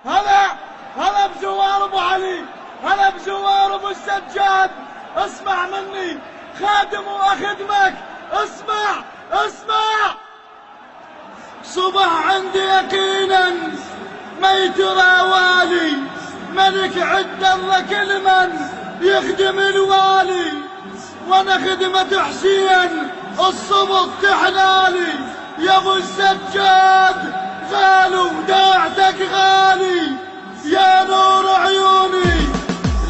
هلا بزوار ابو علي، هلا بزوار ابو السجاد. اسمع مني خادم واخدمك، اسمع صبح عندي يقينا ما يترى والي، ملك عد الله كل من يخدم الوالي، وانا خدمة حسين الصبط تحلالي. يا ابو السجاد غالي وداعتك غالي، يا نور عيوني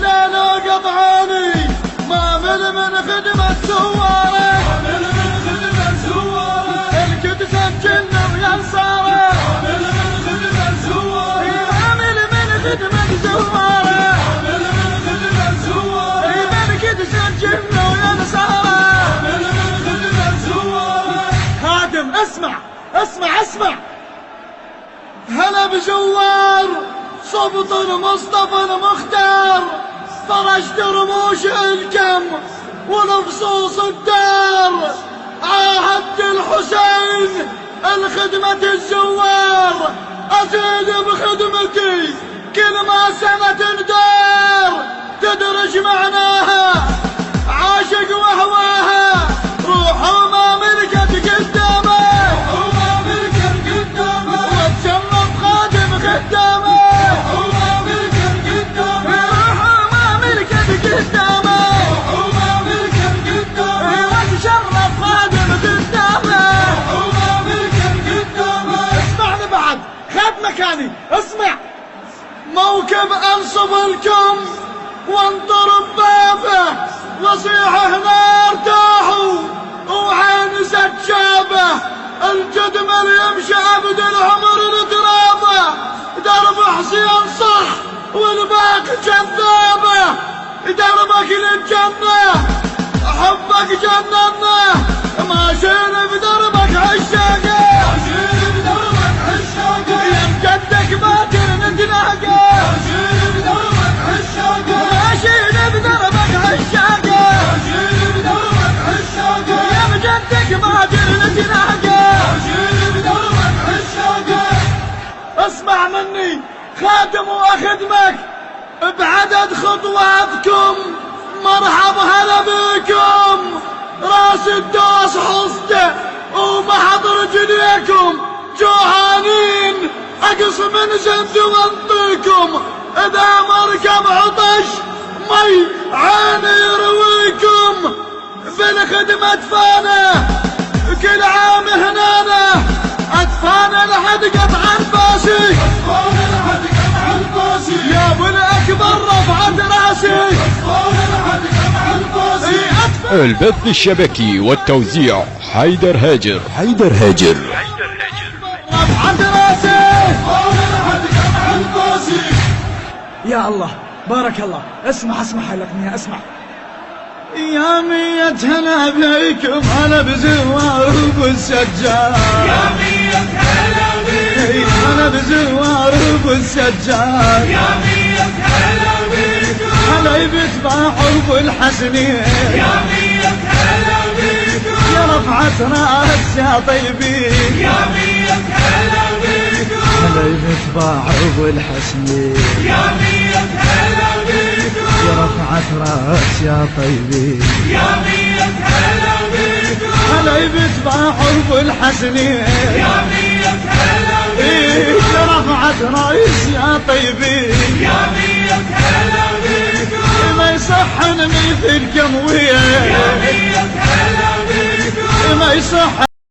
لا نوقف عيني، ما من خدمة زوارك، القدس الجنة وينصارك، عامل من خدمة زوارك، القدس الجنة وينصارك. خادم اسمع هلا بزوار صبط مصطفى المختار، فرشت رموش الكم ولفصوص الدار، عاهدت الحسين الخدمة الزوار، ازيد بخدمتي كل ما سنة تدار، تدرج معناها عاشق وهواها، روحوا ما ملكت قدامه، واتشرف خادم خدامه، مكاني. اسمع موكب انصب الكم وانطر بابه، وصيح هنا ارتاحوا وعين سجابه، الجدمل يمشي عبد العمر لترابه، درب حسين صح والباقي كذابه، دربك للجنه حبك جننا، ماشيين بدربك عشاقه، جدك باكر نتلاقى، ماشيين بدربك عشاقه، يا جدك باكر نتلاقى. اسمع مني خادم واخدمك بعدد خطواتكم، مرحب هلا بكم، راس الدوس حصته ومحضر جنيكم، جوهانين اقص من زند وانطيكم، اذا مركب عطش مي عيني يرويكم، بالخدمة ادفانه كل عام هنانا، ادفانه لحد قطع الباسي، يا ابو الاكبر رفعت راسي، البث الشبكي والتوزيع حيدر هاجر. رفعت راسي. يا الله بارك الله. اسمع حلقني اسمع. يا مية هلا بيكم، هلا بزوار ابو السجاد، يا مية هلا بيكم، هلا بزوار ابو السجاد، يا مية هلا بيكم، هلا بتباع ابو الحسنين، يا مية هلا بيكم، يا رفعت راس يا طيبين، يا مية هلا بيكم، هلا بتباع ابو الحسنين، يا مية هلا بيكم، يا رفعت راس يا طيبين، يا مية هلا بيكم، هلا بتباع ابو الحسنين، يا مية هلا بيكم، يا رفعت راس يا طيبين، يا مية هلا بيكم، ما يصح مثلكم ويا، يا مية هلا بيكم، ما يصح